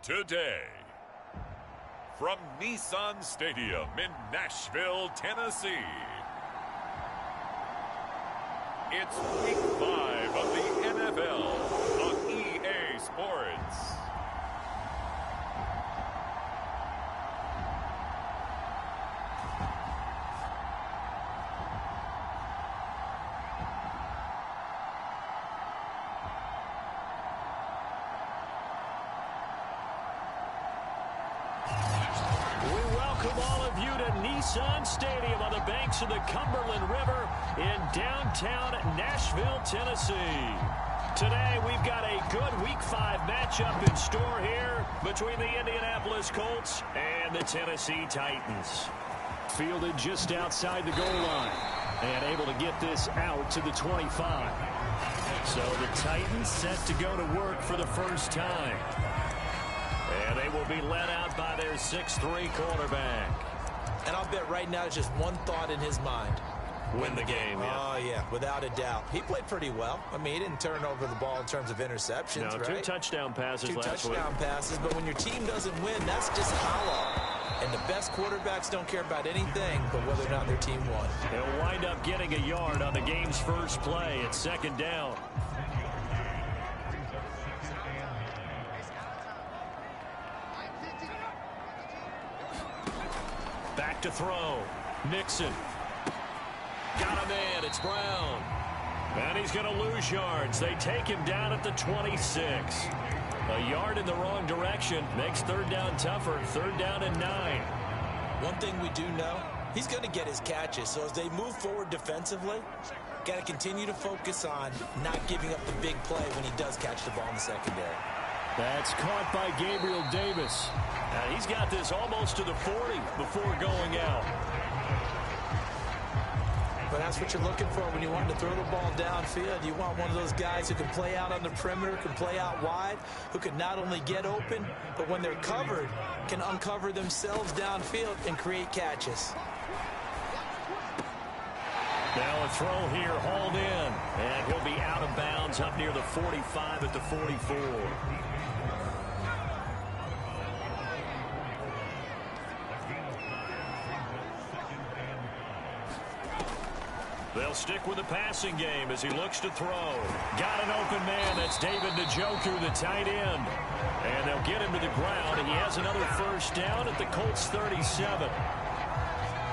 today. From Nissan Stadium in Nashville, Tennessee, it's Week 5 of the NFL on EA Sports. Nissan Stadium on the banks of the Cumberland River in downtown Nashville, Tennessee. Today we've got a good Week 5 matchup in store here between the Indianapolis Colts and the Tennessee Titans. Fielded just outside the goal line and able to get this out to the 25. So the Titans set to go to work for the first time. And they will be led out by their 6'3" quarterback. And I'll bet right now it's just one thought in his mind. Win the game, yeah. Oh, yeah, without a doubt. He played pretty well. I mean, he didn't turn over the ball in terms of interceptions, no, right? 2 touchdown passes last week. 2 touchdown passes, but when your team doesn't win, that's just hollow. And the best quarterbacks don't care about anything but whether or not their team won. They'll wind up getting a yard on the game's first play. It's second down. Back to throw. Nixon. Got him in. It's Brown. And he's going to lose yards. They take him down at the 26. A yard in the wrong direction makes third down tougher. Third down and 9. One thing we do know, he's going to get his catches. So as they move forward defensively, got to continue to focus on not giving up the big play when he does catch the ball in the secondary. That's caught by Gabriel Davis. And he's got this almost to the 40 before going out. But that's what you're looking for when you want to throw the ball downfield. You want one of those guys who can play out on the perimeter, can play out wide, who can not only get open, but when they're covered, can uncover themselves downfield and create catches. Now a throw here, hauled in. And he'll be out of bounds up near the 45 at the 44. They'll stick with the passing game as he looks to throw. Got an open man. That's David Njoku, the tight end. And they'll get him to the ground, and he has another first down at the Colts 37.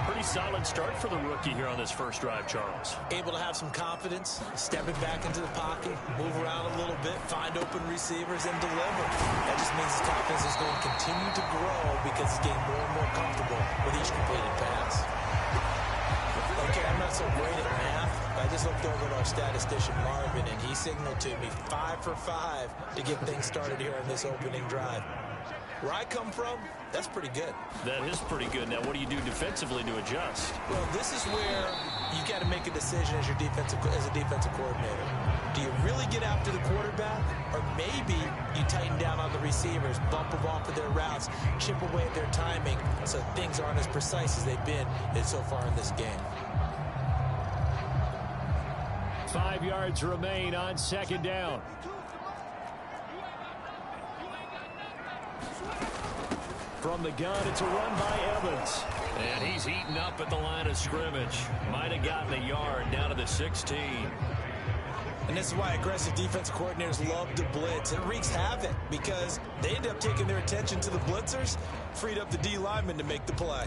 Pretty solid start for the rookie here on this first drive, Charles. Able to have some confidence, stepping back into the pocket, move around a little bit, find open receivers, and deliver. That just means his confidence is going to continue to grow because he's getting more and more comfortable with each completed pass. Okay, I'm not so great at math. I just looked over at our statistician, Marvin, and he signaled to me 5 for 5 to get things started here on this opening drive. Where I come from, that's pretty good. That is pretty good. Now, what do you do defensively to adjust? Well, this is where you got to make a decision as a defensive coordinator. Do you really get after the quarterback, or maybe you tighten down on the receivers, bump them off of their routes, chip away at their timing so things aren't as precise as they've been so far in this game? 5 yards remain on second down. From the gun, it's a run by Evans. And he's eaten up at the line of scrimmage. Might have gotten a yard down to the 16. And this is why aggressive defensive coordinators love to blitz. It wreaks havoc because they end up taking their attention to the blitzers, freed up the D lineman to make the play.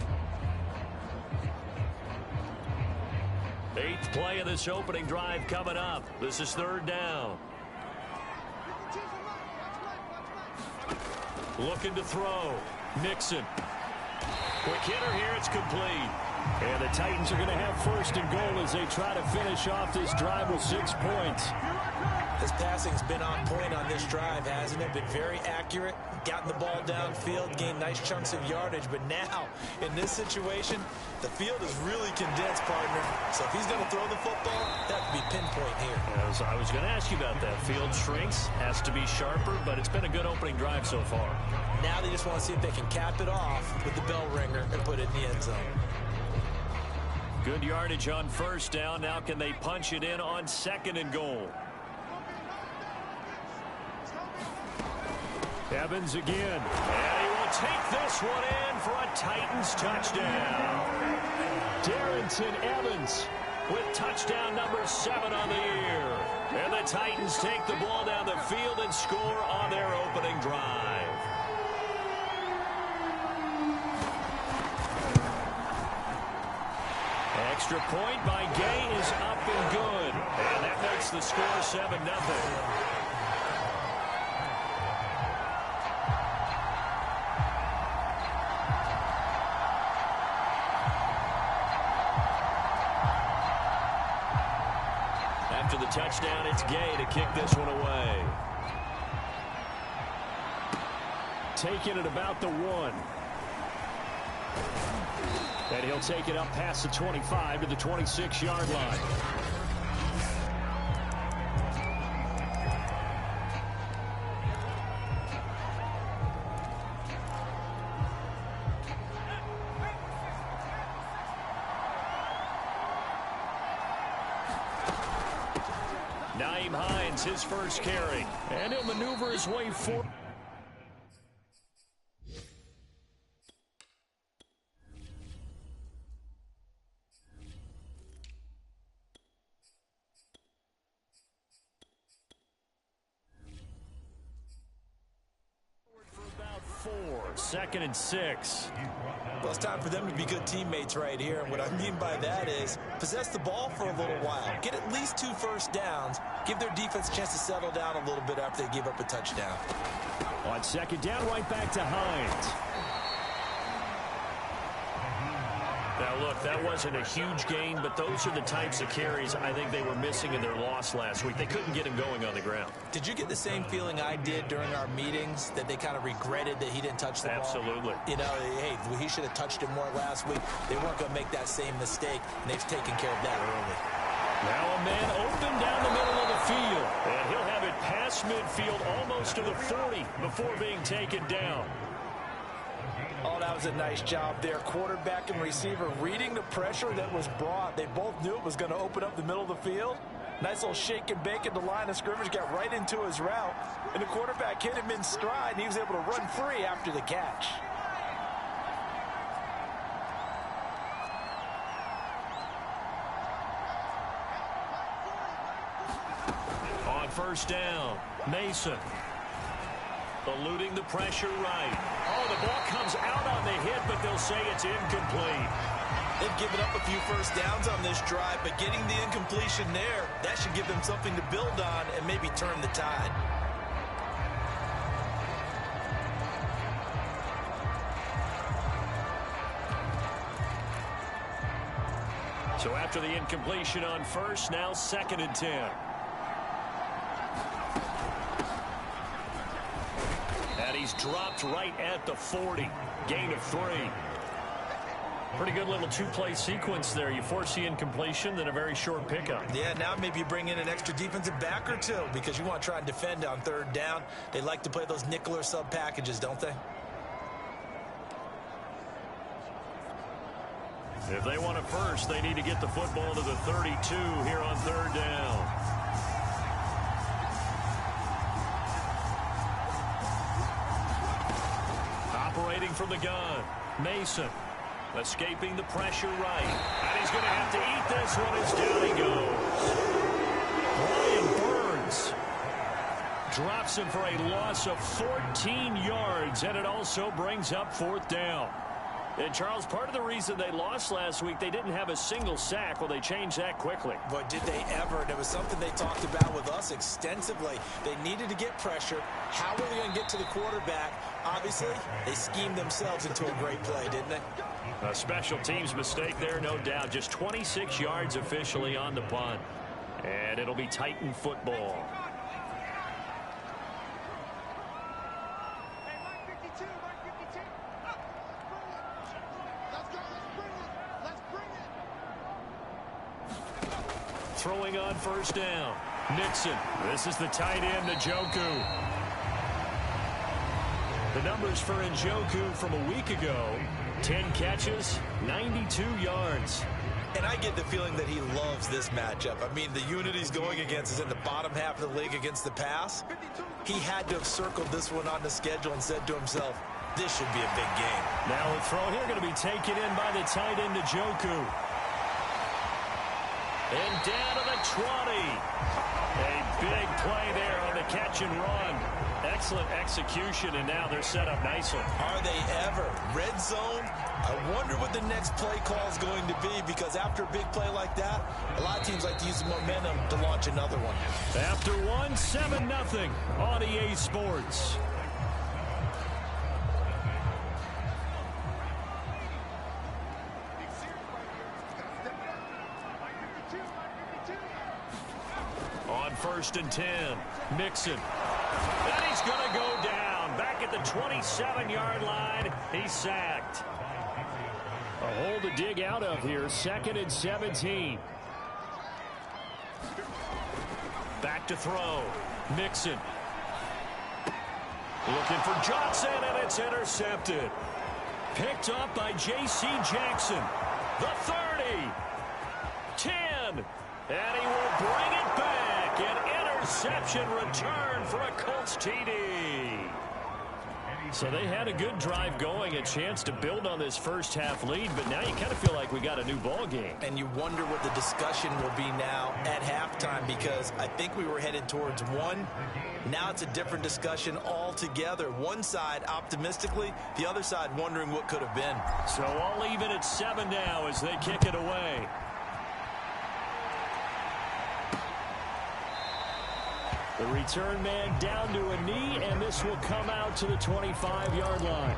8th play of this opening drive coming up. This is third down. Looking to throw. Nixon. Quick hitter here. It's complete. And the Titans are going to have first and goal as they try to finish off this drive with 6 points. His passing's been on point on this drive, hasn't it? Been very accurate, gotten the ball downfield, gained nice chunks of yardage. But now, in this situation, the field is really condensed, partner. So if he's going to throw the football, that would be pinpoint here. As I was going to ask you about that. Field shrinks, has to be sharper, but it's been a good opening drive so far. Now they just want to see if they can cap it off with the bell ringer and put it in the end zone. Good yardage on first down. Now can they punch it in on second and goal? Evans again. And he will take this one in for a Titans touchdown. Darrynton Evans with touchdown number 7 on the year. And the Titans take the ball down the field and score on their opening drive. Extra point by Gay is up and good. And that makes the score 7-0. After the touchdown, it's Gay to kick this one away. Taking it about the 1. And he'll take it up past the 25 to the 26-yard line. Nyheim Hines, his first carry. And he'll maneuver his way forward. Second and 6. Well, it's time for them to be good teammates right here. And what I mean by that is possess the ball for a little while. Get at least 2 first downs. Give their defense a chance to settle down a little bit after they give up a touchdown. On second down, right back to Hines. Now, look, that wasn't a huge gain, but those are the types of carries I think they were missing in their loss last week. They couldn't get him going on the ground. Did you get the same feeling I did during our meetings, that they kind of regretted that he didn't touch the ball? Absolutely. You know, hey, he should have touched it more last week. They weren't going to make that same mistake, and they've taken care of that early. Now a man open down the middle of the field, and he'll have it past midfield almost to the 40 before being taken down. Oh, that was a nice job there. Quarterback and receiver reading the pressure that was brought. They both knew it was going to open up the middle of the field. Nice little shake and bake at the line of scrimmage, got right into his route. And the quarterback hit him in stride, and he was able to run free after the catch. On first down, Mason. Eluding the pressure right. Oh, the ball comes out on the hit, but they'll say it's incomplete. They've given up a few first downs on this drive, but getting the incompletion there, that should give them something to build on and maybe turn the tide. So after the incompletion on first, now second and 10. He's dropped right at the 40. Gain of 3. Pretty good little 2-play sequence there. You force the incompletion, then a very short pickup. Yeah, now maybe you bring in an extra defensive back or 2 because you want to try and defend on third down. They like to play those nickel or sub packages, don't they? If they want it first, they need to get the football to the 32 here on third down. Operating from the gun, Mason. Escaping the pressure right. And he's going to have to eat this one as down he goes. Brian Burns drops him for a loss of 14 yards, and it also brings up fourth down. And, Charles, part of the reason they lost last week, they didn't have a single sack. Well, they changed that quickly. But did they ever? And it was something they talked about with us extensively. They needed to get pressure. How were they going to get to the quarterback? Obviously, they schemed themselves into a great play, didn't they? A special teams mistake there, no doubt. Just 26 yards officially on the punt. And it'll be Titan football. Throwing on first down. Nixon. This is the tight end, Njoku. The numbers for Njoku from a week ago. 10 catches, 92 yards. And I get the feeling that he loves this matchup. I mean, the unit he's going against is in the bottom half of the league against the pass. He had to have circled this one on the schedule and said to himself, this should be a big game. Now a throw here going to be taken in by the tight end, Njoku. And down to the 20. A big play there on the catch and run. Excellent execution, and now they're set up nicely. Are they ever? Red zone? I wonder what the next play call is going to be, because after a big play like that, a lot of teams like to use the momentum to launch another one. After one, 7-0 on EA Sports. On 1st and 10, Mixon. And he's going to go down. Back at the 27-yard line, he's sacked. A hole to dig out of here, 2nd and 17. Back to throw. Mixon. Looking for Johnson, and it's intercepted. Picked up by J.C. Jackson. The 30. 10. And he will bring it back. An interception return for a Colts TD. So they had a good drive going, a chance to build on this first half lead, but now you kind of feel like we got a new ball game. And you wonder what the discussion will be now at halftime, because I think we were headed towards one. Now it's a different discussion altogether. One side optimistically, the other side wondering what could have been. So all even at 7 now as they kick it away. The return man down to a knee, and this will come out to the 25-yard line.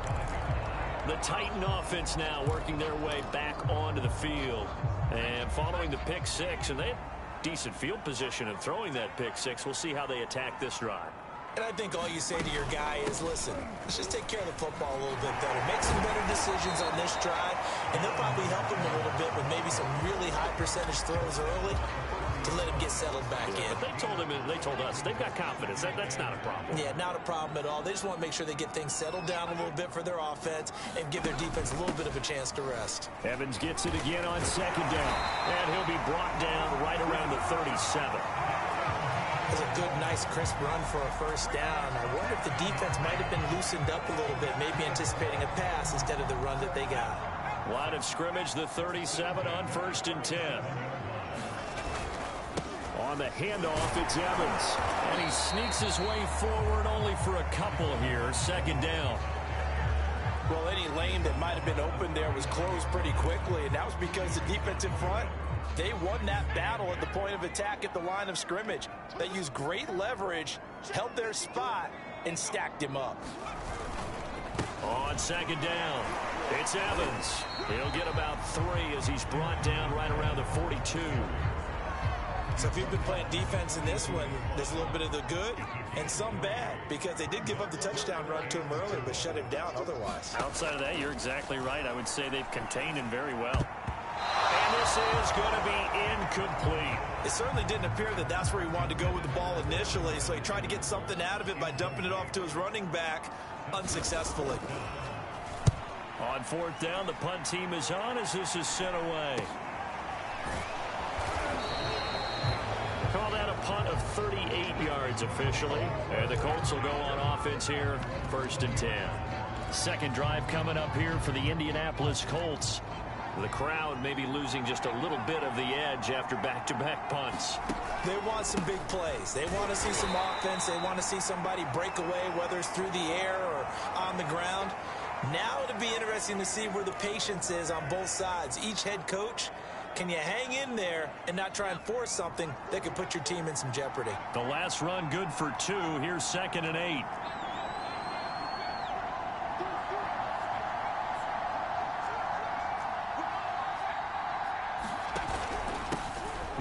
The Titan offense now working their way back onto the field. And following the pick six, and they have decent field position in throwing that pick six. We'll see how they attack this drive. And I think all you say to your guy is, listen, let's just take care of the football a little bit better. Make some better decisions on this drive, and they'll probably help him a little bit with maybe some really high percentage throws early to let him get settled back in. But they told us they've got confidence. That's not a problem. Yeah, not a problem at all. They just want to make sure they get things settled down a little bit for their offense and give their defense a little bit of a chance to rest. Evans gets it again on 2nd down, and he'll be brought down right around the 37. It was a good, nice, crisp run for a first down. I wonder if the defense might have been loosened up a little bit, maybe anticipating a pass instead of the run that they got. Line of scrimmage, the 37 on 1st and 10. On the handoff, it's Evans. And he sneaks his way forward only for a couple here. 2nd down. Well, any lane that might have been open there was closed pretty quickly, and that was because the defense in front, they won that battle at the point of attack at the line of scrimmage. They used great leverage, held their spot, and stacked him up. On 2nd down, it's Evans. He'll get about 3 as he's brought down right around the 42. So if you've been playing defense in this one, there's a little bit of the good and some bad, because they did give up the touchdown run to him earlier, but shut him down otherwise. Outside of that, you're exactly right. I would say they've contained him very well. And this is going to be incomplete. It certainly didn't appear that that's where he wanted to go with the ball initially, so he tried to get something out of it by dumping it off to his running back unsuccessfully. On 4th down, the punt team is on as this is sent away. Call that a punt of 38 yards officially. And the Colts will go on offense here, 1st and 10. Second drive coming up here for the Indianapolis Colts. The crowd may be losing just a little bit of the edge after back-to-back punts. They want some big plays. They want to see some offense. They want to see somebody break away, whether it's through the air or on the ground. Now it'll be interesting to see where the patience is on both sides. Each head coach, can you hang in there and not try and force something that could put your team in some jeopardy? The last run good for 2. Here's 2nd and 8.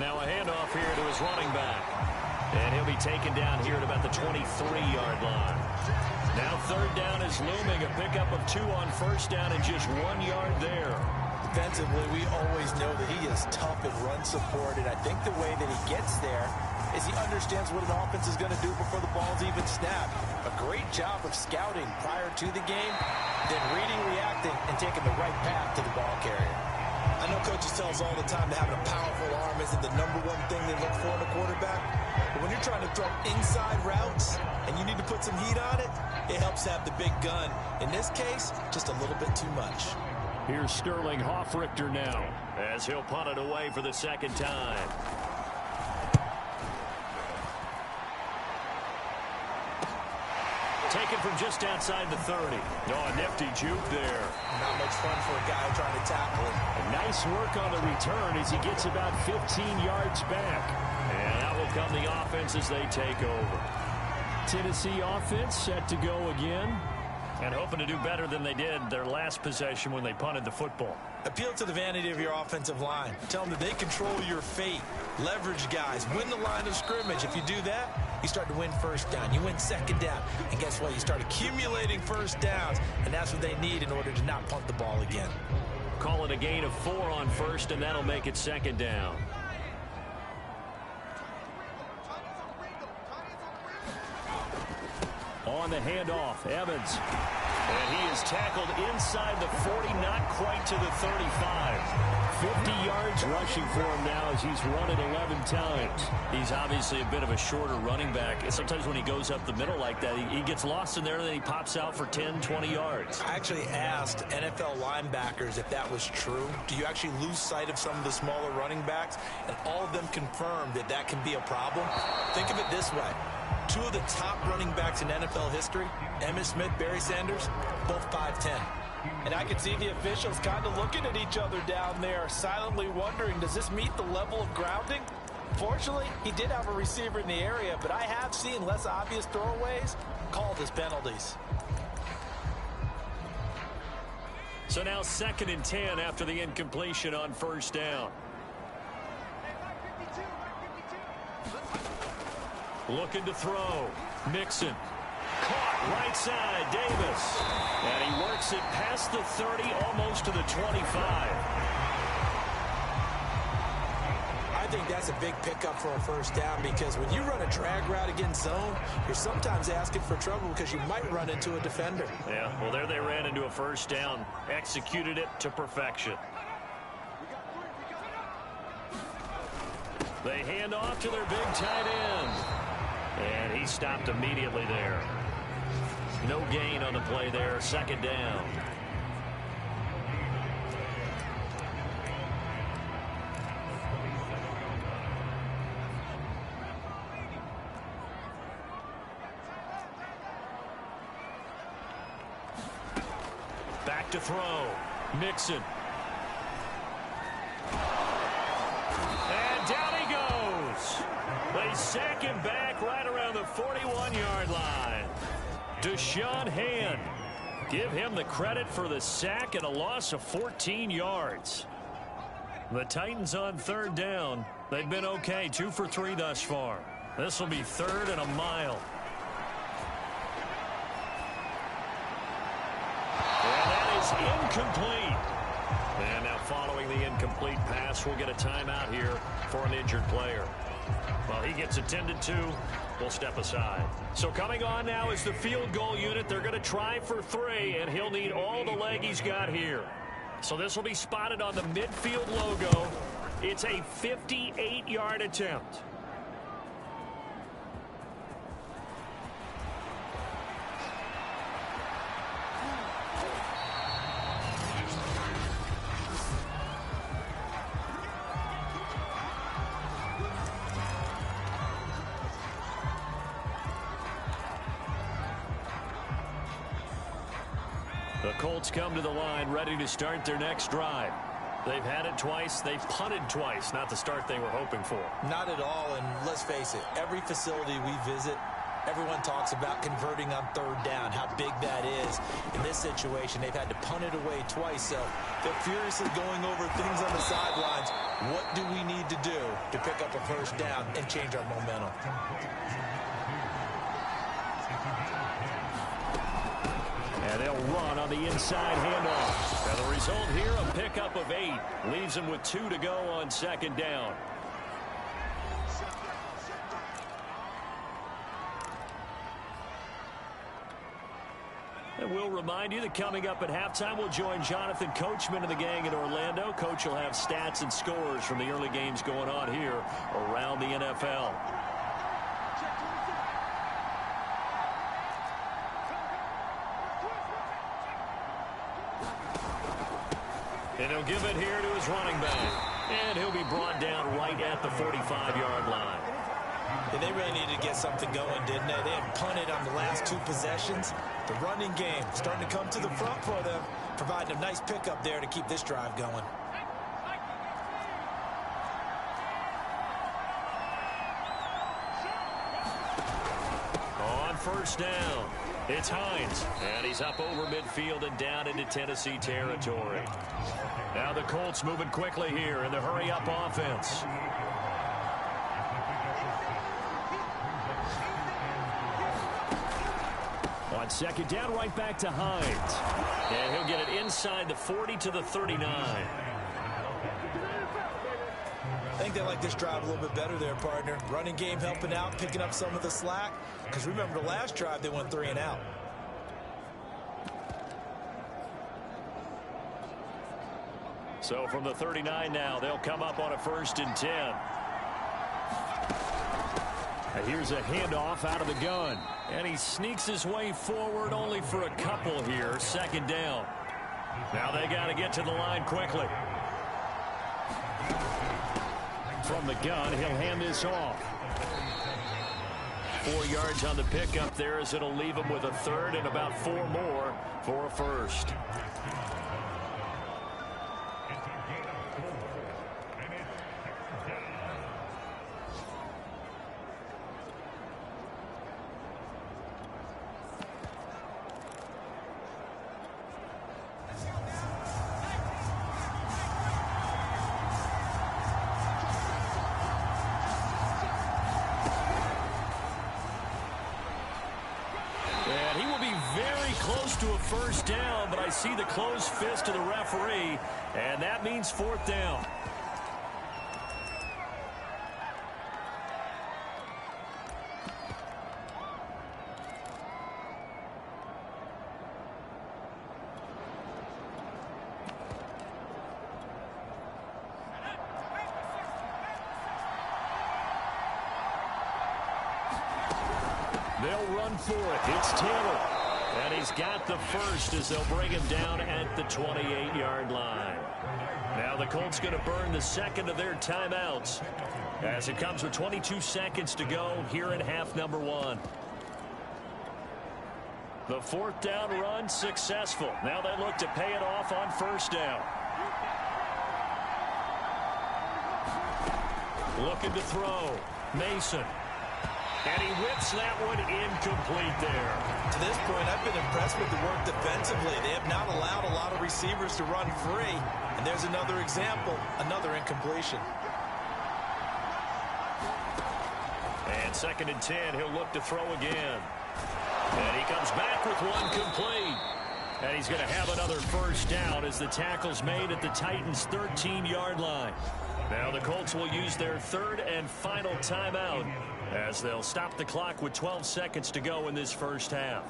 Now a handoff here to his running back. And he'll be taken down here at about the 23-yard line. Now 3rd down is looming. A pickup of 2 on 1st down and just 1 yard there. Defensively, we always know that he is tough at run support, and I think the way that he gets there is he understands what an offense is going to do before the ball's even snapped. A great job of scouting prior to the game, then reading, reacting, and taking the right path to the ball carrier. I know coaches tell us all the time that having a powerful arm isn't the #1 thing they look for in a quarterback. But when you're trying to throw inside routes and you need to put some heat on it, it helps have the big gun. In this case, just a little bit too much. Here's Sterling Hoffrichter now as he'll punt it away for the second time. Taken from just outside the 30. Oh, a nifty juke there. Not much fun for a guy trying to tackle him. Nice work on the return as he gets about 15 yards back. And that will come the offense as they take over. Tennessee offense set to go again. And hoping to do better than they did their last possession when they punted the football. Appeal to the vanity of your offensive line. Tell them that they control your fate. Leverage guys. Win the line of scrimmage. If you do that, you start to win first down. You win second down. And guess what? You start accumulating first downs. And that's what they need in order to not punt the ball again. Call it a gain of 4 on first, and that'll make it second down. On the handoff, Evans. And he is tackled inside the 40, not quite to the 35. 50 yards rushing for him now as he's run it 11 times. He's obviously a bit of a shorter running back. And sometimes when he goes up the middle like that, he gets lost in there, and then he pops out for 10, 20 yards. I actually asked NFL linebackers if that was true. Do you actually lose sight of some of the smaller running backs? And all of them confirmed that that can be a problem. Think of it this way. 2 of the top running backs in NFL history, Emmitt Smith, Barry Sanders, both 5'10". And I can see the officials kind of looking at each other down there, silently wondering, does this meet the level of grounding? Fortunately, he did have a receiver in the area, but I have seen less obvious throwaways called as penalties. So now 2nd and 10 after the incompletion on first down. Looking to throw. Mixon. Caught right side. Davis. And he works it past the 30, almost to the 25. I think that's a big pickup for a first down, because when you run a drag route against zone, you're sometimes asking for trouble because you might run into a defender. Yeah, well, there they ran into a first down. Executed it to perfection. They hand off to their big tight end. And he stopped immediately there. No gain on the play there. Second down. Back to throw. Mixon. And down he goes. They sack him back right around the 41-yard line. Deshaun Hand. Give him the credit for the sack and a loss of 14 yards. The Titans on third down. They've been okay. 2 for 3 thus far. This will be 3rd and a mile. And that is incomplete. And now following the incomplete pass, we'll get a timeout here for an injured player. Well, he gets attended to. We'll step aside. So coming on now is the field goal unit. They're going to try for 3, and he'll need all the leg he's got here. So this will be spotted on the midfield logo. It's a 58-yard attempt. The Colts come to the line ready to start their next drive. They've had it twice. They've punted twice. Not the start they were hoping for. Not at all, and let's face it, every facility we visit, everyone talks about converting on third down, how big that is. In this situation, they've had to punt it away twice, so they're furiously going over things on the sidelines. What do we need to do to pick up a first down and change our momentum? And they'll run on the inside handoff. And the result here, a pickup of 8. Leaves them with 2 to go on second down. And we'll remind you that coming up at halftime, we'll join Jonathan Coachman and the gang in Orlando. Coach will have stats and scores from the early games going on here around the NFL. And he'll give it here to his running back. And he'll be brought down right at the 45-yard line. And they really needed to get something going, didn't they? They had punted on the last 2 possessions. The running game starting to come to the front for them, providing a nice pickup there to keep this drive going. On first down, it's Hines. And he's up over midfield and down into Tennessee territory. Now the Colts moving quickly here in the hurry-up offense. On second down, right back to Hines. And he'll get it inside the 40 to the 39. I think they like this drive a little bit better there, partner. Running game helping out, picking up some of the slack. Because remember, the last drive, they went 3 and out. So from the 39 now, they'll come up on a 1st and 10. And here's a handoff out of the gun. And he sneaks his way forward only for a couple here. 2nd down. Now they got to get to the line quickly. From the gun, he'll hand this off. 4 yards on the pickup there as it'll leave him with a 3rd and about 4 more for a 1st. To a 1st down, but I see the closed fist of the referee, and that means 4th down. They'll run for it. It's Taylor. And he's got the 1st as they'll bring him down at the 28-yard line. Now the Colts going to burn the 2nd of their timeouts as it comes with 22 seconds to go here in half number 1. The 4th down run successful. Now they look to pay it off on 1st down. Looking to throw. Mason. And he whips that one incomplete there. To this point, I've been impressed with the work defensively. They have not allowed a lot of receivers to run free. And there's another example, another incompletion. And 2nd and 10, he'll look to throw again. And he comes back with one complete. And he's going to have another 1st down as the tackle's made at the Titans' 13-yard line. Now the Colts will use their 3rd and final timeout as they'll stop the clock with 12 seconds to go in this 1st half.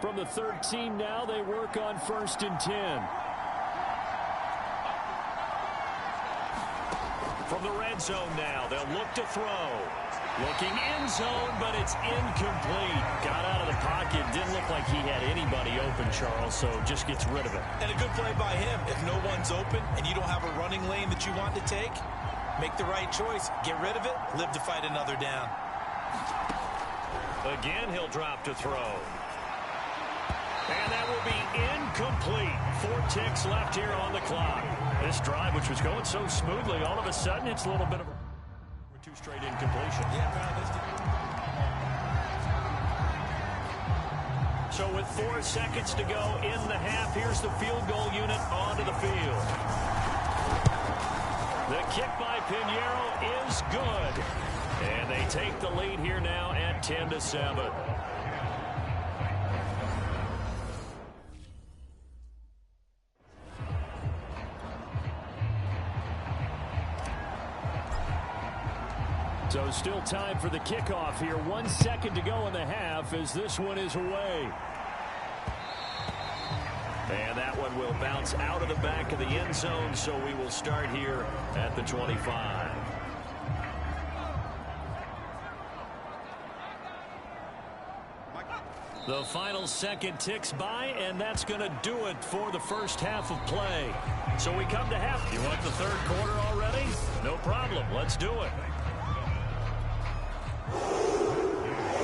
From the 13 now, they work on 1st and 10. From the red zone now, they'll look to throw. Looking end zone, but it's incomplete. Got out of the pocket. Didn't look like he had anybody open, Charles, so just gets rid of it. And a good play by him. If no one's open and you don't have a running lane that you want to take, make the right choice. Get rid of it. Live to fight another down. Again, he'll drop to throw. And that will be incomplete. 4 ticks left here on the clock. This drive, which was going so smoothly, all of a sudden it's a little bit of a 2 straight incompletion. So with 4 seconds to go in the half, here's the field goal unit onto the field. The kick by Pinheiro is good. And they take the lead here now at 10-7. So still time for the kickoff here. 1 second to go in the half as this one is away. And that one will bounce out of the back of the end zone, so we will start here at the 25. The final second ticks by, and that's going to do it for the first half of play. So we come to half. You want the third quarter already? No problem. Let's do it.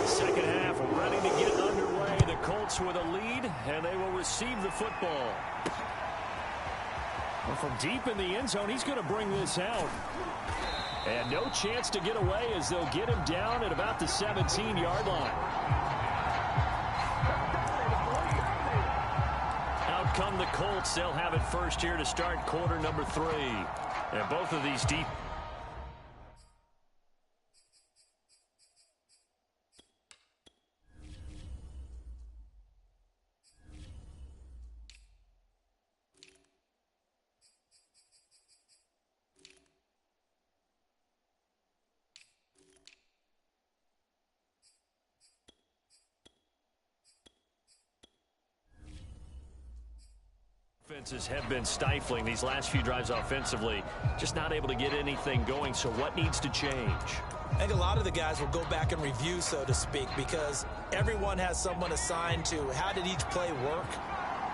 Second half ready to get underway. The Colts with a lead, and they will receive the football. Well, from deep in the end zone, he's going to bring this out. And no chance to get away as they'll get him down at about the 17-yard line. Out come the Colts. They'll have it first here to start quarter number 3. And both of these deep. Offenses have been stifling these last few drives offensively. Just not able to get anything going. So what needs to change? I think a lot of the guys will go back and review, so to speak, because everyone has someone assigned to how did each play work.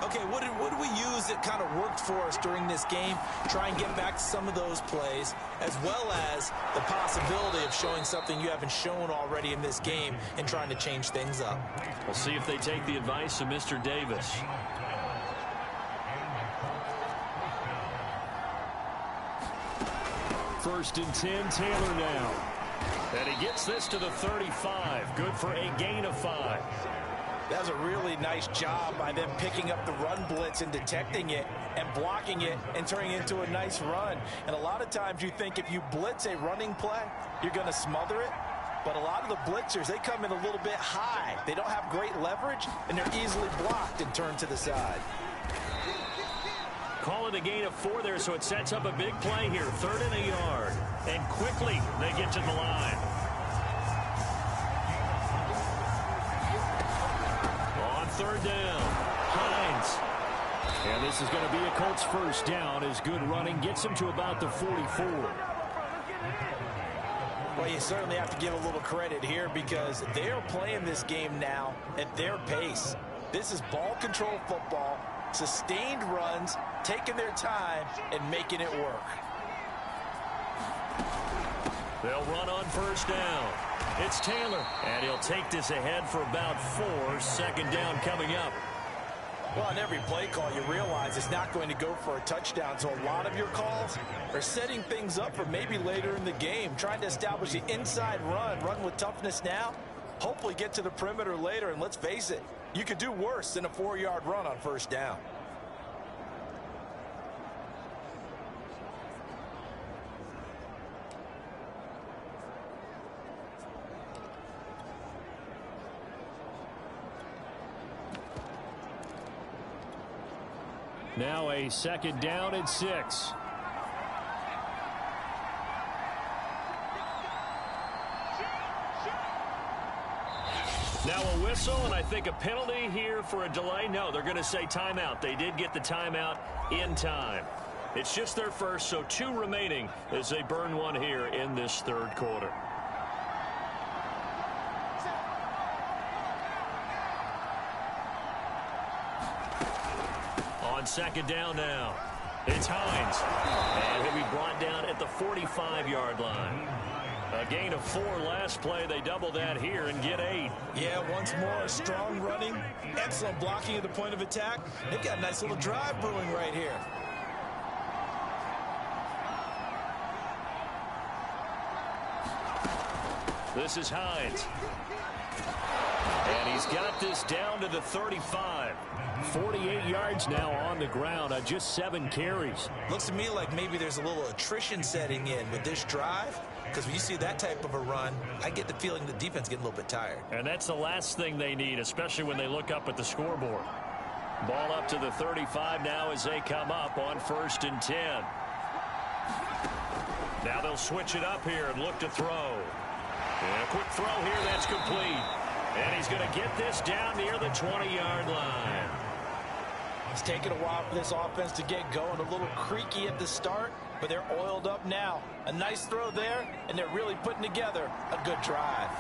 Okay, what did we use that kind of worked for us during this game? Try and get back to some of those plays, as well as the possibility of showing something you haven't shown already in this game and trying to change things up. We'll see if they take the advice of Mr. Davis. First and 10, Taylor now. And he gets this to the 35. Good for a gain of 5. That was a really nice job by them picking up the run blitz and detecting it and blocking it and turning it into a nice run. And a lot of times you think if you blitz a running play, you're going to smother it. But a lot of the blitzers, they come in a little bit high. They don't have great leverage, and they're easily blocked and turned to the side. Call it a gain of 4 there, so it sets up a big play here. 3rd and a yard. And quickly they get to the line. On 3rd down, Hines. And this is going to be a Colts first down as good running gets him to about the 44. Well, you certainly have to give a little credit here because they're playing this game now at their pace. This is ball control football. Sustained runs, taking their time, and making it work. They'll run on first down. It's Taylor, and he'll take this ahead for about 4. 2nd down coming up. Well, on every play call, you realize it's not going to go for a touchdown, so a lot of your calls are setting things up for maybe later in the game, trying to establish the inside run with toughness now, hopefully get to the perimeter later, and let's face it, you could do worse than a 4-yard run on first down. Now a 2nd down and 6. Now a whistle, and I think a penalty here for a delay. No, they're going to say timeout. They did get the timeout in time. It's just their first, so 2 remaining as they burn one here in this 3rd quarter. On 2nd down now, it's Hines. And he'll be brought down at the 45-yard line. A gain of 4 last play. They double that here and get 8. Yeah, once more, strong running, excellent blocking at the point of attack. They've got a nice little drive brewing right here. This is Hines. And he's got this down to the 35. 48 yards now on the ground on just 7 carries. Looks to me like maybe there's a little attrition setting in with this drive. Because when you see that type of a run, I get the feeling the defense getting a little bit tired. And that's the last thing they need, especially when they look up at the scoreboard. Ball up to the 35 now as they come up on 1st and 10. Now they'll switch it up here and look to throw. And a quick throw here, that's complete. And he's going to get this down near the 20-yard line. It's taken a while for this offense to get going. A little creaky at the start, but they're oiled up now. A nice throw there, and they're really putting together a good drive.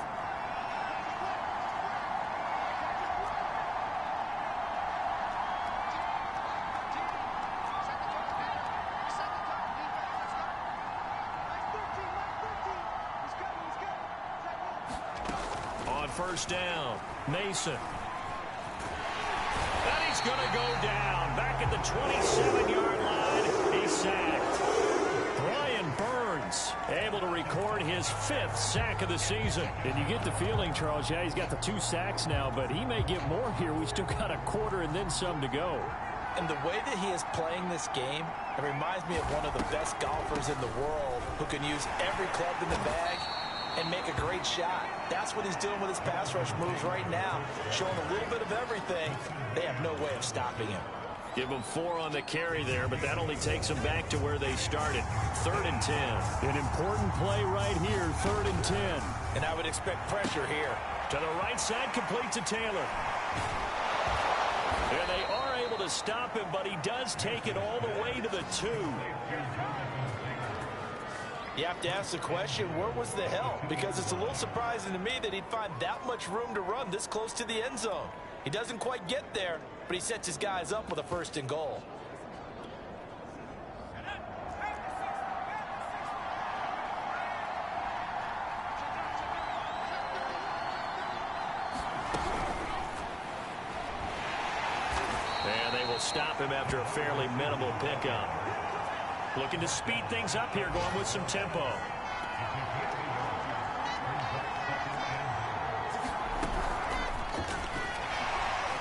On first down, Mason. And he's going to go down. Back at the 27-yard line, he's sacked. Brian Burns able to record his 5th sack of the season. And you get the feeling, Charles, yeah, he's got the 2 sacks now, but he may get more here. We still got a quarter and then some to go. And the way that he is playing this game, it reminds me of one of the best golfers in the world who can use every club in the bag and make a great shot. That's what he's doing with his pass rush moves right now, showing a little bit of everything. They have no way of stopping him. Give them 4 on the carry there, but that only takes them back to where they started. 3rd and 10. An important play right here, 3rd and 10. And I would expect pressure here. To the right side, complete to Taylor. And they are able to stop him, but he does take it all the way to the 2. You have to ask the question, where was the help? Because it's a little surprising to me that he'd find that much room to run this close to the end zone. He doesn't quite get there, but he sets his guys up with a 1st and goal. And they will stop him after a fairly minimal pickup. Looking to speed things up here, going with some tempo.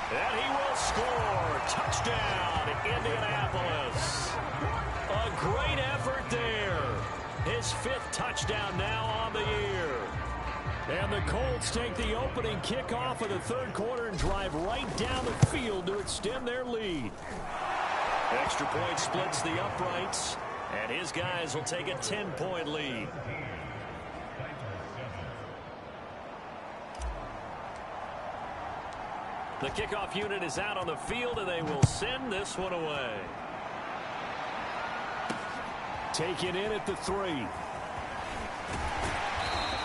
And he will score. Touchdown, Indianapolis. A great effort there. His 5th touchdown now on the year. And the Colts take the opening kickoff of the 3rd quarter and drive right down the field to extend their lead. Extra point splits the uprights, and his guys will take a 10-point lead. The kickoff unit is out on the field, and they will send this one away. Taken in at the 3.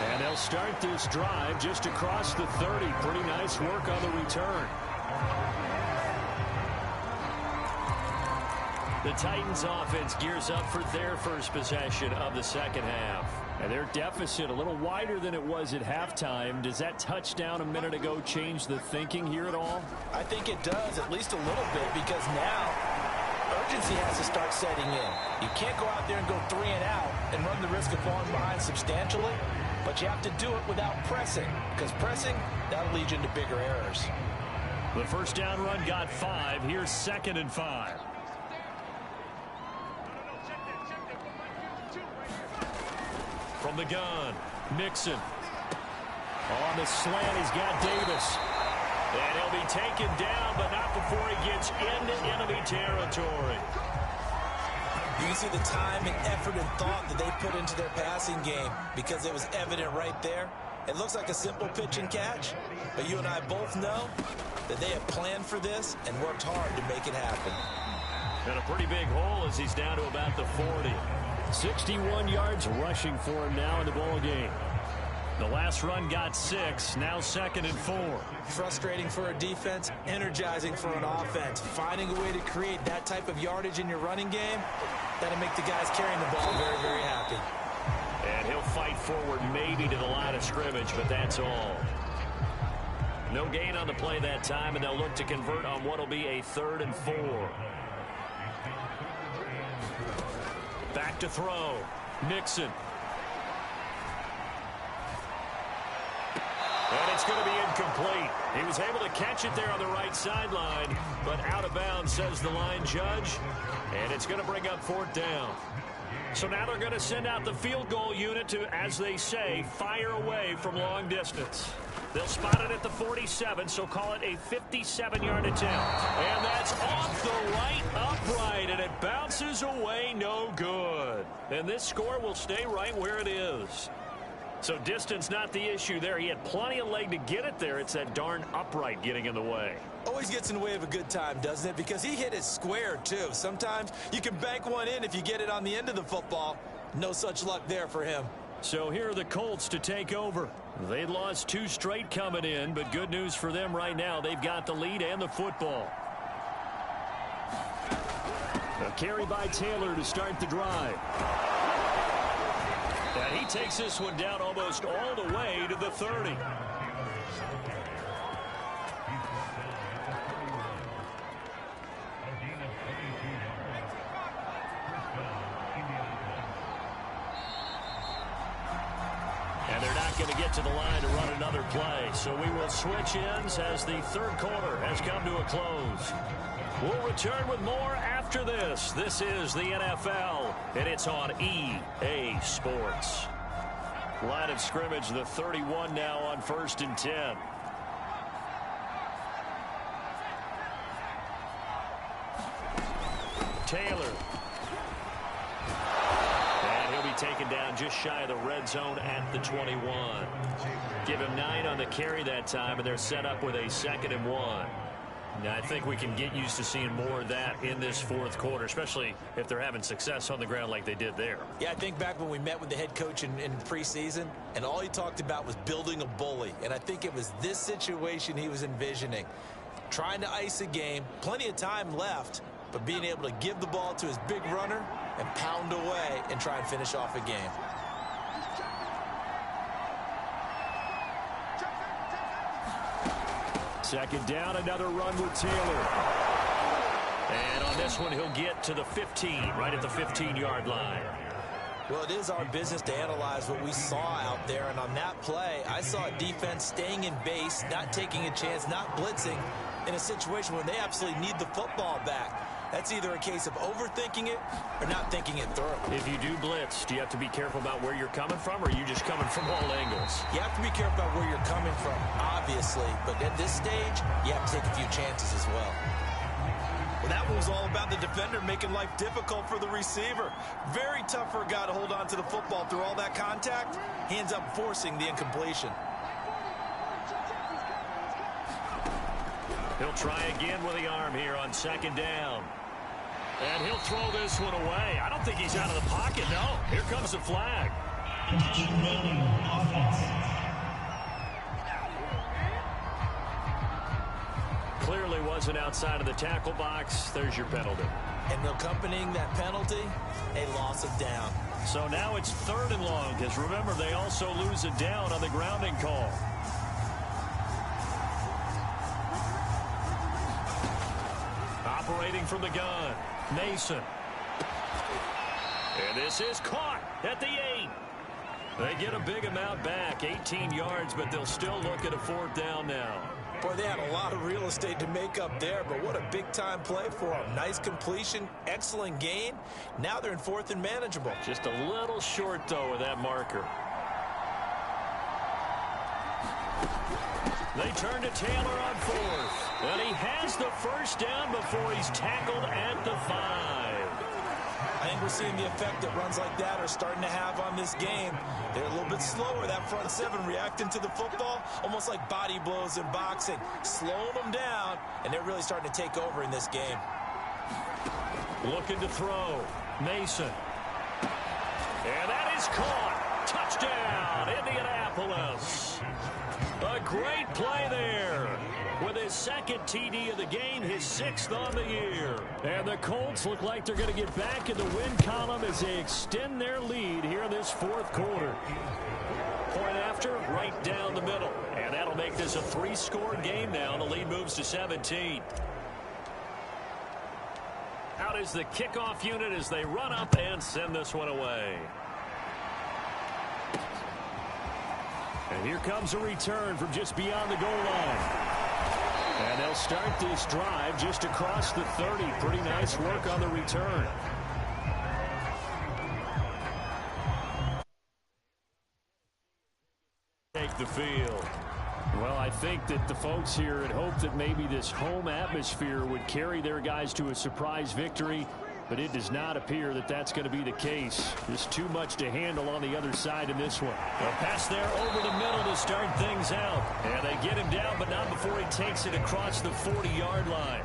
And they'll start this drive just across the 30. Pretty nice work on the return. The Titans offense gears up for their first possession of the 2nd half. And their deficit a little wider than it was at halftime. Does that touchdown a minute ago change the thinking here at all? I think it does, at least a little bit, because now urgency has to start setting in. You can't go out there and go 3 and out and run the risk of falling behind substantially, but you have to do it without pressing, because pressing, that'll lead you into bigger errors. The first down run got 5. Here's 2nd and 5. From the gun, Mixon. On the slant, he's got Davis. And he'll be taken down, but not before he gets into enemy territory. You can see the time and effort and thought that they put into their passing game because it was evident right there. It looks like a simple pitch and catch, but you and I both know that they have planned for this and worked hard to make it happen. And a pretty big hole as he's down to about the 40. 61 yards rushing for him now in the ball game. The last run got 6, now 2nd and 4. Frustrating for a defense, energizing for an offense. Finding a way to create that type of yardage in your running game, that'll make the guys carrying the ball very, very happy. And he'll fight forward maybe to the line of scrimmage, but that's all. No gain on the play that time, and they'll look to convert on what will be a 3rd and 4. Back to throw. Mixon. And it's It's going to be incomplete. He was able to catch it there on the right sideline, but out of bounds, says the line judge. And it's going to bring up 4th down. So now they're going to send out the field goal unit to, as they say, fire away from long distance. They'll spot it at the 47, so call it a 57-yard attempt. And that's off the right upright, and it bounces away no good. And this score will stay right where it is. So distance not the issue there. He had plenty of leg to get it there. It's that darn upright getting in the way. Always gets in the way of a good time, doesn't it? Because he hit it square, too. Sometimes you can bank one in if you get it on the end of the football. No such luck there for him. So here are the Colts to take over. They'd lost 2 straight coming in, but good news for them right now. They've got the lead and the football. A carry by Taylor to start the drive. And he takes this one down almost all the way to the 30. And they're not going to get to the line to run another play. So we will switch ends as the 3rd quarter has come to a close. We'll return with more after this. This is the NFL, and it's on EA Sports. Line of scrimmage, the 31 now on 1st and 10. Taylor. And he'll be taken down just shy of the red zone at the 21. Give him 9 on the carry that time, and they're set up with a 2nd and 1. Now, I think we can get used to seeing more of that in this 4th quarter, especially if they're having success on the ground like they did there. Yeah, I think back when we met with the head coach in preseason, and all he talked about was building a bully. And I think it was this situation he was envisioning. Trying to ice a game, plenty of time left, but being able to give the ball to his big runner and pound away and try and finish off a game. Second down, another run with Taylor. And on this one, he'll get to the 15, right at the 15-yard line. Well, it is our business to analyze what we saw out there. And on that play, I saw a defense staying in base, not taking a chance, not blitzing in a situation where they absolutely need the football back. That's either a case of overthinking it or not thinking it through. If you do blitz, do you have to be careful about where you're coming from, or are you just coming from all angles? You have to be careful about where you're coming from, obviously. But at this stage, you have to take a few chances as well. Well, that one was all about the defender making life difficult for the receiver. Very tough for a guy to hold on to the football through all that contact. He ends up forcing the incompletion. He'll try again with the arm here on 2nd down. And he'll throw this one away. I don't think he's out of the pocket, no. Here comes the flag. Clearly wasn't outside of the tackle box. There's your penalty. And accompanying that penalty, a loss of down. So now it's 3rd and long, because remember, they also lose a down on the grounding call. Operating from the gun, Mason. And this is caught at the 8. They get a big amount back, 18 yards, but they'll still look at a 4th down now. Boy, they had a lot of real estate to make up there, but what a big-time play for them. Nice completion, excellent gain. Now they're in 4th and manageable. Just a little short, though, with that marker. They turn to Taylor on 4th. And he has the 1st down before he's tackled at the 5. I think we're seeing the effect that runs like that are starting to have on this game. They're a little bit slower, that front 7, reacting to the football, almost like body blows in boxing, slowing them down, and they're really starting to take over in this game. Looking to throw, Mason. And that is caught. Touchdown, Indianapolis. A great play there. With his 2nd TD of the game, his 6th on the year. And the Colts look like they're going to get back in the win column as they extend their lead here in this 4th quarter. Point after, right down the middle. And that'll make this a 3-score game now. The lead moves to 17. Out is the kickoff unit as they run up and send this one away. And here comes a return from just beyond the goal line. And they'll start this drive just across the 30. Pretty nice work on the return. Take the field. Well, I think that the folks here had hoped that maybe this home atmosphere would carry their guys to a surprise victory, but it does not appear that that's going to be the case. Just too much to handle on the other side in this one. A pass there over the middle to start things out. And they get him down, but not before he takes it across the 40-yard line.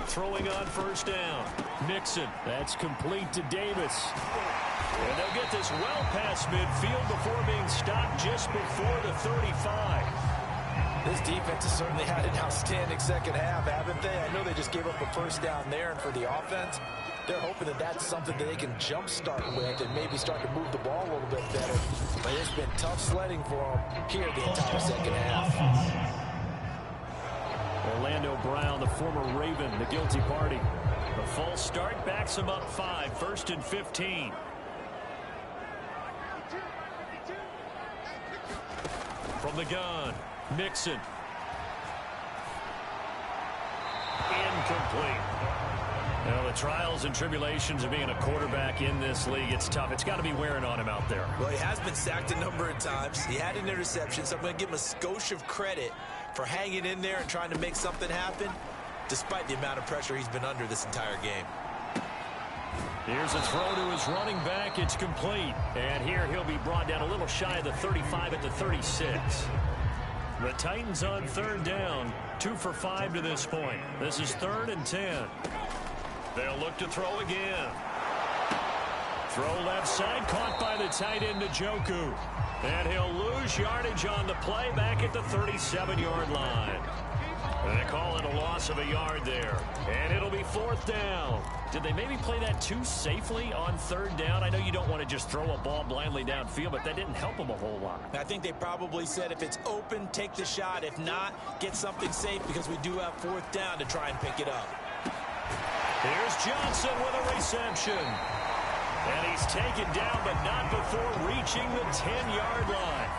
Throwing on first down. Mixon. That's complete to Davis. And they'll get this well past midfield before being stopped just before the 35. This defense has certainly had an outstanding second half, haven't they? I know they just gave up a first down there, and for the offense, they're hoping that that's something that they can jumpstart with and maybe start to move the ball a little bit better. But it's been tough sledding for them here the entire second half. Orlando Brown, the former Raven, the guilty party. The false start backs him up 5, 1st and 15. From the gun, Mixon. Incomplete. Well, the trials and tribulations of being a quarterback in this league, it's tough. It's got to be wearing on him out there. Well, he has been sacked a number of times. He had an interception, so I'm going to give him a skosh of credit for hanging in there and trying to make something happen, despite the amount of pressure he's been under this entire game. Here's a throw to his running back. It's complete. And here he'll be brought down a little shy of the 35 at the 36. The Titans on third down. 2 for 5 to this point. This is 3rd and 10. They'll look to throw again. Throw left side, caught by the tight end Njoku. And he'll lose yardage on the play back at the 37-yard line. And they call it a loss of a yard there. And it'll be 4th down. Did they maybe play that too safely on 3rd down? I know you don't want to just throw a ball blindly downfield, but that didn't help them a whole lot. I think they probably said if it's open, take the shot. If not, get something safe because we do have 4th down to try and pick it up. Here's Johnson with a reception. And he's taken down, but not before reaching the 10-yard line.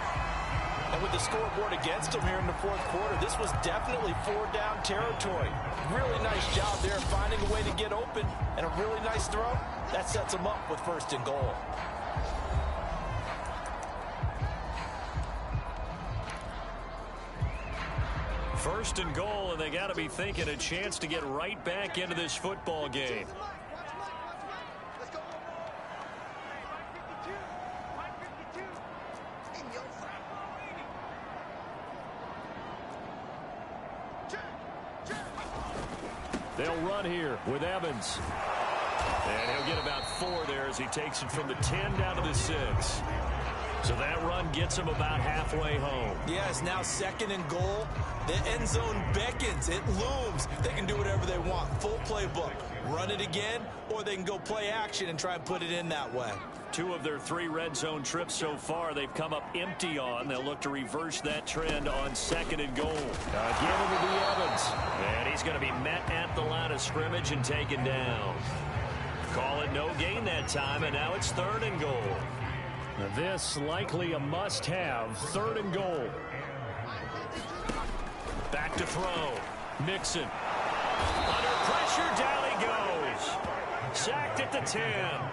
And with the scoreboard against him here in the 4th quarter, this was definitely 4-down territory. Really nice job there finding a way to get open, and a really nice throw. That sets him up with 1st and goal. First and goal, and they got to be thinking a chance to get right back into this football game. They'll run here with Evans. And he'll get about 4 there as he takes it from the 10 down to the 6. So that run gets him about halfway home. Yeah, it's now 2nd and goal. The end zone beckons. It looms. They can do whatever they want. Full playbook. Run it again, or they can go play action and try and put it in that way. 2 of their 3 red zone trips so far, they've come up empty on. They'll look to reverse that trend on 2nd and goal. Again, it'll be Evans. And he's going to be met at the line of scrimmage and taken down. Call it no gain that time, and now it's 3rd and goal. Now this likely a must-have. 3rd and goal. Back to throw. Mixon. Under pressure, down he goes. Sacked at the 10.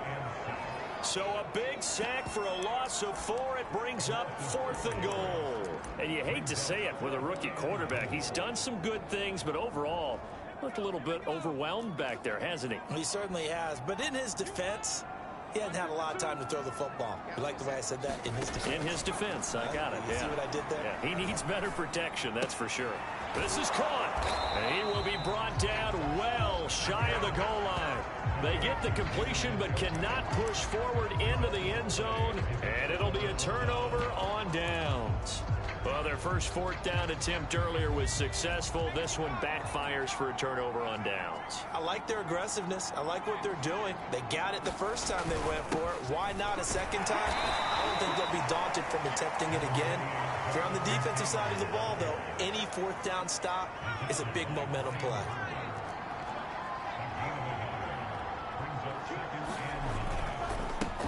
So a big sack for a loss of 4. It brings up 4th and goal. And you hate to say it with a rookie quarterback. He's done some good things, but overall, looked a little bit overwhelmed back there, hasn't he? He certainly has. But in his defense, he hadn't had a lot of time to throw the football. You like the way I said that? In his defense. In his defense, I got it. You see what I did there? Yeah, he needs better protection, that's for sure. This is caught. And he will be brought down well shy of the goal line. They get the completion but cannot push forward into the end zone. And it'll be a turnover on downs. Well, they're their first fourth down attempt earlier was successful. This one backfires for a turnover on downs. I like their aggressiveness. I like what they're doing. They got it the first time they went for it. Why not a second time? I don't think they'll be daunted from attempting it again. If you're on the defensive side of the ball, though, any fourth down stop is a big momentum play.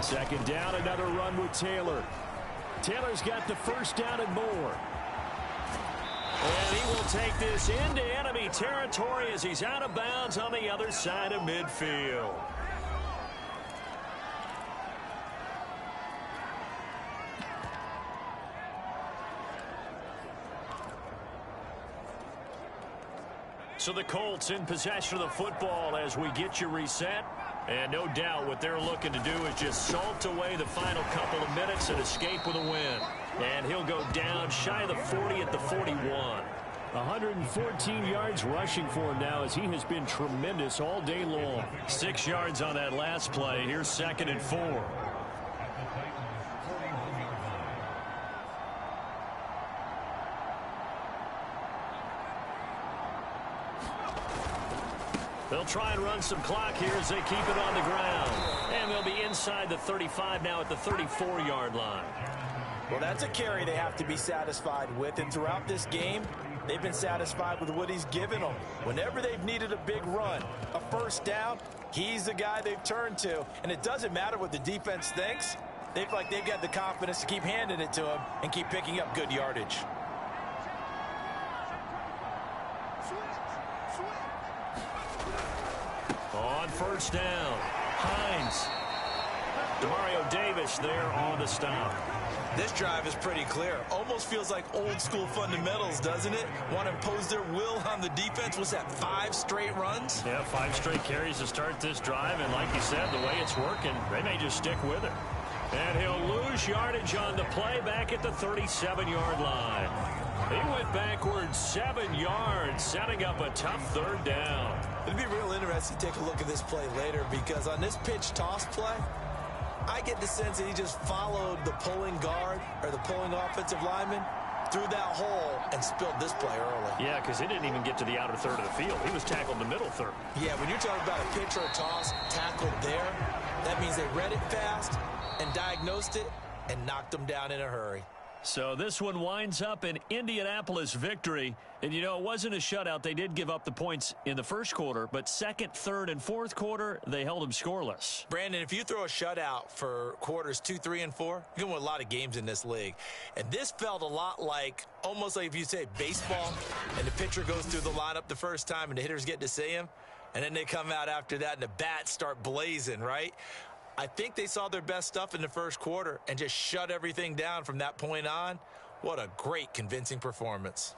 Second down, another run with Taylor. Taylor's got the first down and more. And he will take this into enemy territory as he's out of bounds on the other side of midfield. So the Colts in possession of the football as we get you reset. And no doubt what they're looking to do is just salt away the final couple of minutes and escape with a win. And he'll go down shy of the 40 at the 41. 114 yards rushing for him now as he has been tremendous all day long. 6 yards on that last play. Here's 2nd and 4. They'll try and run some clock here as they keep it on the ground. And they'll be inside the 35 now at the 34-yard line. Well, that's a carry they have to be satisfied with. And throughout this game, they've been satisfied with what he's given them. Whenever they've needed a big run, a first down, he's the guy they've turned to. And it doesn't matter what the defense thinks. They feel like they've got the confidence to keep handing it to him and keep picking up good yardage. On first down, Hines. Demario Davis there on the stop. This drive is pretty clear. Almost feels like old school fundamentals, doesn't it? Want to impose their will on the defense. What's that, 5 straight runs? Yeah, 5 straight carries to start this drive. And like you said, the way it's working, they may just stick with it. And he'll lose yardage on the play back at the 37-yard line. He went backwards 7 yards, setting up a tough third down. It'd be real interesting to take a look at this play later because on this pitch toss play, I get the sense that he just followed the pulling guard or the pulling offensive lineman through that hole and spilled this play early. Yeah, because he didn't even get to the outer third of the field. He was tackled in the middle third. Yeah, when you're talking about a pitch or a toss tackled there, that means they read it fast and diagnosed it and knocked them down in a hurry. So this one winds up an Indianapolis victory. And, you know, it wasn't a shutout. They did give up the points in the first quarter, but second, third, and fourth quarter, they held them scoreless. Brandon, if you throw a shutout for quarters 2, 3, and 4, you're going to win a lot of games in this league. And this felt a lot like, almost like if you say baseball, and the pitcher goes through the lineup the first time and the hitters get to see him, and then they come out after that and the bats start blazing, right? I think they saw their best stuff in the first quarter and just shut everything down from that point on. What a great, convincing performance.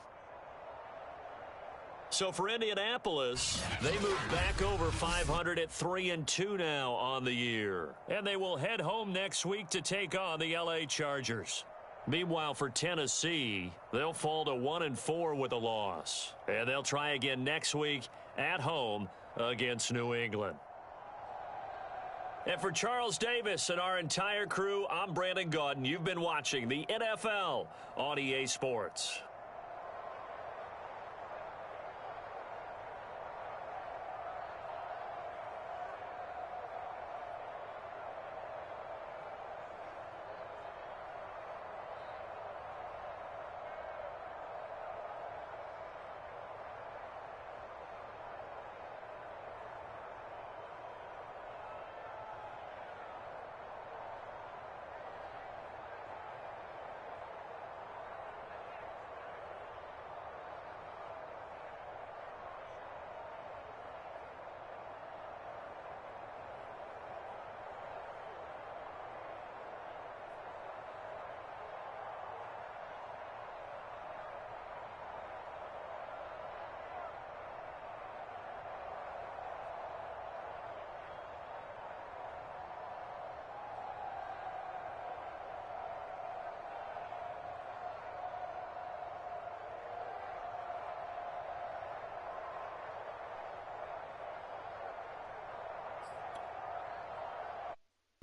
So for Indianapolis, they move back over 500 at 3-2 now on the year. And they will head home next week to take on the LA Chargers. Meanwhile, for Tennessee, they'll fall to 1-4 with a loss. And they'll try again next week at home against New England. And for Charles Davis and our entire crew, I'm Brandon Gaudin. You've been watching the NFL on EA Sports.